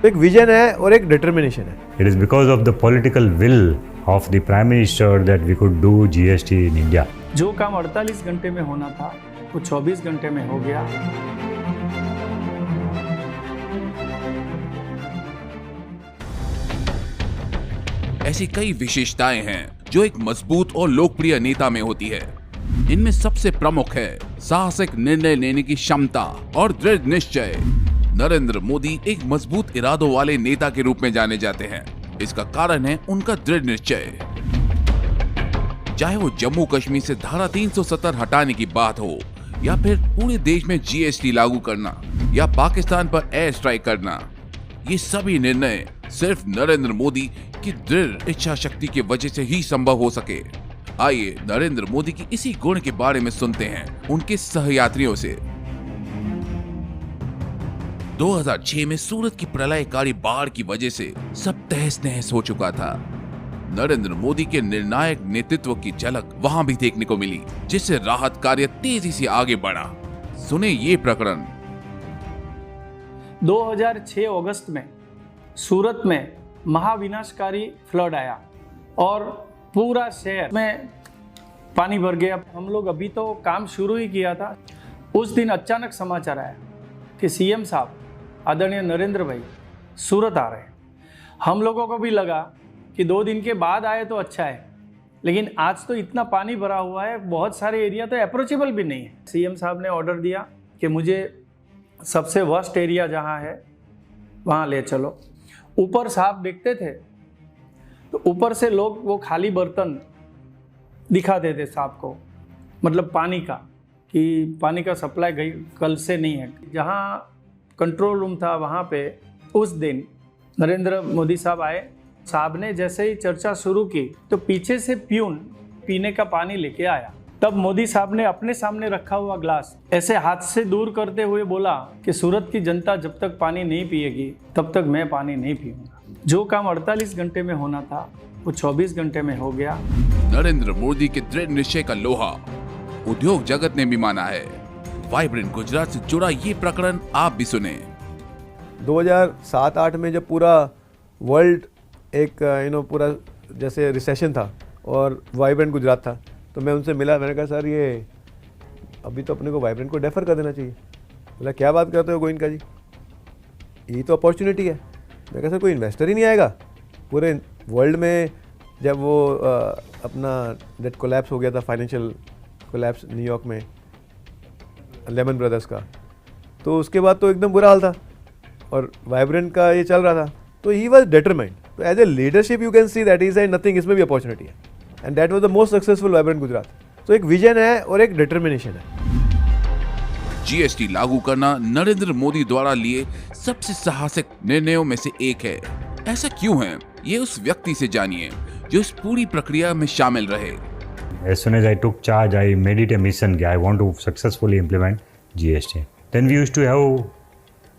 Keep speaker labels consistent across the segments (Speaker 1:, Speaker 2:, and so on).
Speaker 1: एक विजन है और एक डिटर्मिनेशन है।
Speaker 2: It is because of the political will of the Prime Minister that we could do GST in India.
Speaker 3: जो काम 48 घंटे में होना था वो 24 घंटे में हो गया।
Speaker 4: ऐसी कई विशेषताएं हैं जो एक मजबूत और लोकप्रिय नेता में होती है। इनमें सबसे प्रमुख है साहसिक निर्णय लेने की क्षमता और दृढ़ निश्चय। नरेंद्र मोदी एक मजबूत इरादों वाले नेता के रूप में जाने जाते हैं। इसका कारण है उनका दृढ़ निश्चय। चाहे वो जम्मू कश्मीर से धारा 370 हटाने की बात हो, या फिर पूरे देश में जीएसटी लागू करना, या पाकिस्तान पर एयर स्ट्राइक करना, ये सभी निर्णय सिर्फ नरेंद्र मोदी की दृढ़ इच्छा शक्ति की वजह से ही संभव हो सके। आइए नरेंद्र मोदी की इसी गुण के बारे में सुनते हैं उनके सहयात्रियों से। 2006 में सूरत की प्रलयकारी बाढ़ की वजह से सब तहस नहस हो चुका था। नरेंद्र मोदी के निर्णायक नेतृत्व की झलक वहां भी देखने को मिली, जिससे राहत कार्य तेजी से आगे बढ़ा। सुने ये प्रकरण।
Speaker 3: 2006 अगस्त में सूरत में महाविनाशकारी फ्लड आया और पूरा शहर में पानी भर गया। हम लोग अभी तो काम शुरू ही किया था। उस दिन अचानक समाचार आया कि सीएम साहब आदरणीय नरेंद्र भाई सूरत आ रहे हैं। हम लोगों को भी लगा कि 2 दिन के बाद आए तो अच्छा है, लेकिन आज तो इतना पानी भरा हुआ है, बहुत सारे एरिया तो अप्रोचेबल भी नहीं है। सीएम साहब ने ऑर्डर दिया कि मुझे सबसे वर्स्ट एरिया जहाँ है वहाँ ले चलो। ऊपर साहब देखते थे तो ऊपर से लोग वो खाली बर्तन दिखाते थे साहब को, मतलब पानी का, कि पानी का सप्लाई गई कल से नहीं है। जहाँ कंट्रोल रूम था वहाँ पे उस दिन नरेंद्र मोदी साहब आए। साहब ने जैसे ही चर्चा शुरू की तो पीछे से प्यून पीने का पानी लेके आया। तब मोदी साहब ने अपने सामने रखा हुआ ग्लास ऐसे हाथ से दूर करते हुए बोला कि सूरत की जनता जब तक पानी नहीं पिएगी तब तक मैं पानी नहीं पीऊंगा। जो काम 48 घंटे में होना था वो 24 घंटे में हो गया।
Speaker 4: नरेंद्र मोदी के दृढ़ निश्चय का लोहा उद्योग जगत ने भी माना है। वाइब्रेंट गुजरात से जुड़ा ये प्रकरण आप भी सुने।
Speaker 1: 2007-8 में जब पूरा वर्ल्ड एक पूरा जैसे रिसेशन था और वाइब्रेंट गुजरात था, तो मैं उनसे मिला। मैंने कहा सर ये अभी तो अपने को वाइब्रेंट को डेफर कर देना चाहिए। बोला क्या बात करते हो गोविंद का जी, यही तो अपॉर्चुनिटी है। मैं कहा सर कोई इन्वेस्टर ही नहीं आएगा पूरे वर्ल्ड में। जब वो अपना डेट कोलैप्स हो गया था, फाइनेंशियल कोलैप्स न्यूयॉर्क में लेमन ब्रदर्स का, तो उसके बाद तो एकदम बुरा हाल था और वाइब्रेंट का ये चल रहा था। तो ही वॉज डिटरमाइंड। तो as a leadership you can see that is nothing, इसमें भी अपॉर्चुनिटी है। And that was the most successful vibrant Gujarat. तो एक विजन है और एक डिटर्मिनेशन है।
Speaker 4: जीएसटी लागू करना नरेंद्र मोदी द्वारा लिए सबसे साहसिक निर्णयों में से एक है। ऐसा क्यों है, ये उस व्यक्ति से जानिए जो इस पूरी प्रक्रिया में शामिल रहे।
Speaker 2: As soon as I took charge, I made it a mission that I want to successfully implement GST. Then we used to have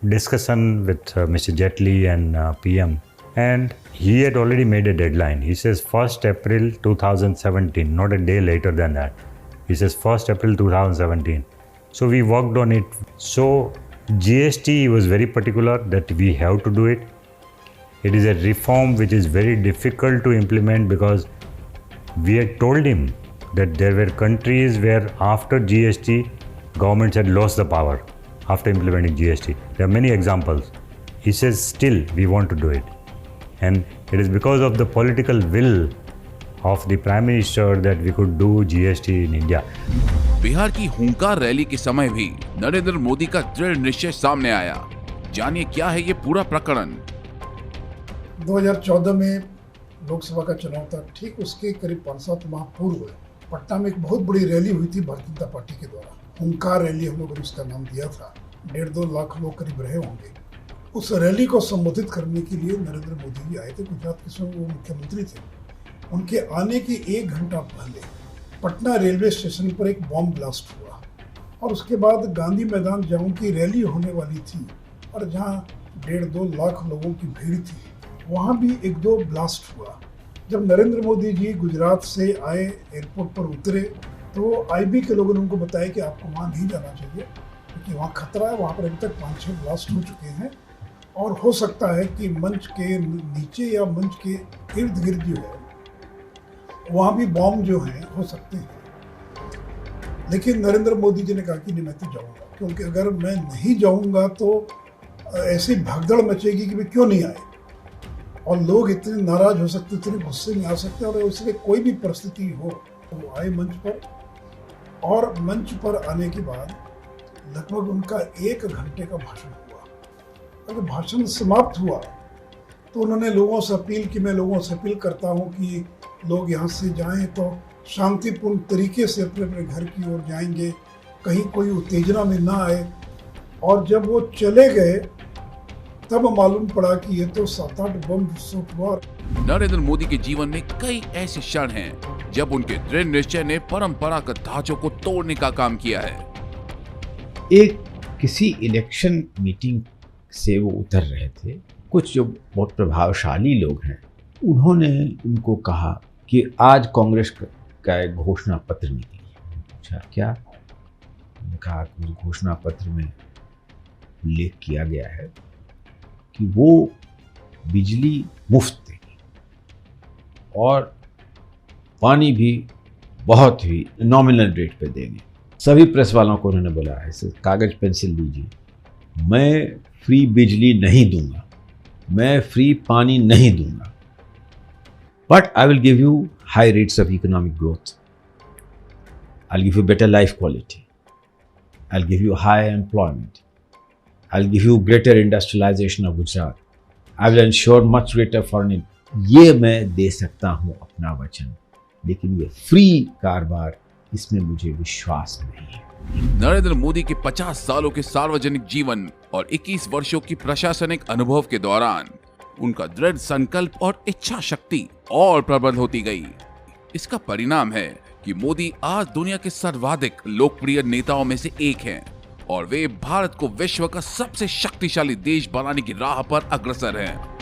Speaker 2: discussion with Mr. Jetli and PM, and he had already made a deadline. He says 1st April 2017, not a day later than that. He says 1st April 2017. So we worked on it. So GST was very particular that we have to do it. It is a reform which is very difficult to implement because we had told him that there were countries where after GST governments had lost the power after implementing GST. There are many examples. He says still we want to do it, and it is because of the political will of the Prime Minister that we could do GST in India.
Speaker 4: Bihar की हुंकार rally के समय भी नरेंद्र मोदी का दृढ़ निश्चय सामने आया। जानिए क्या है ये पूरा प्रकरण।
Speaker 5: 2014 में लोकसभा का चुनाव था, ठीक उसके करीब 5-7 माह पूर्व पटना में एक बहुत बड़ी रैली हुई थी भारतीय जनता पार्टी के द्वारा। हुंकार रैली हम लोगों ने उसका नाम दिया था। 1.5-2 लाख लोग करीब रहे होंगे। उस रैली को संबोधित करने के लिए नरेंद्र मोदी जी आए थे। गुजरात के समय वो मुख्यमंत्री थे। उनके आने के 1 घंटा पहले पटना रेलवे स्टेशन पर एक बॉम्ब ब्लास्ट हुआ और उसके बाद गांधी मैदान जहाँ उनकी रैली होने वाली थी और जहाँ 1.5-2 लाख लोगों की भीड़ थी, वहाँ भी 1-2 ब्लास्ट हुआ। जब नरेंद्र मोदी जी गुजरात से आए, एयरपोर्ट पर उतरे, तो आईबी के लोगों ने उनको बताया कि आपको वहाँ नहीं जाना चाहिए क्योंकि वहाँ खतरा है। वहाँ पर अभी तक 5-6 ब्लास्ट हो चुके हैं और हो सकता है कि मंच के नीचे या मंच के इर्द गिर्द जो है वहाँ भी बॉम्ब जो हैं हो सकते हैं। लेकिन नरेंद्र मोदी जी ने कहा कि नहीं, मैं तो जाऊँगा, क्योंकि अगर मैं नहीं जाऊँगा तो ऐसी भगदड़ मचेगी कि वे क्यों नहीं आए, और लोग इतने नाराज हो सकते, इतने गुस्से में आ सकते हैं, और इसलिए कोई भी परिस्थिति हो वो आए मंच पर। और मंच पर आने के बाद लगभग उनका 1 घंटे का भाषण हुआ। अगर भाषण समाप्त हुआ तो उन्होंने लोगों से अपील की, मैं लोगों से अपील करता हूँ कि लोग यहाँ से जाएं तो शांतिपूर्ण तरीके से अपने अपने घर की ओर जाएंगे, कहीं कोई उत्तेजना में ना आए। और जब वो चले गए तब मालूम पड़ा कि ये तो 7-8 बम विस्फोट हुआ।
Speaker 4: नरेंद्र मोदी के जीवन में कई ऐसे क्षण हैं जब उनके दृढ़ निश्चय ने परंपरागत ढांचों को तोड़ने का काम किया है।
Speaker 6: एक किसी इलेक्शन मीटिंग से वो उतर रहे थे, कुछ जो बहुत प्रभावशाली लोग हैं उन्होंने उनको कहा कि आज कांग्रेस का एक घोषणा पत्र निकली। पूछा क्या? उन्होंने कहा कि उस घोषणा पत्र में उल्लेख किया गया है कि वो बिजली मुफ्त देगी और पानी भी बहुत ही नॉमिनल रेट पे देंगे। सभी प्रेस वालों को उन्होंने बोला, ऐसे कागज पेंसिल लीजिए, मैं फ्री बिजली नहीं दूंगा, मैं फ्री पानी नहीं दूंगा, but I will give you high rates of economic growth, I will give you better life quality, I will give you high employment, I will give you greater industrialisation of Gujarat, I will ensure much greater foreign. ये मैं दे सकता हूँ अपना वचन, लेकिन ये free कारोबार, इसमें मुझे विश्वास नहीं है।
Speaker 4: नरेंद्र मोदी के 50 सालों के सार्वजनिक जीवन और 21 वर्षों की प्रशासनिक अनुभव के दौरान उनका दृढ़ संकल्प और इच्छा शक्ति और प्रबल होती गई। इसका परिणाम है कि मोदी आज दुनिया के सर्वाधिक लोकप्रिय नेताओं में से एक हैं और वे भारत को विश्व का सबसे शक्तिशाली देश बनाने की राह पर अग्रसर हैं।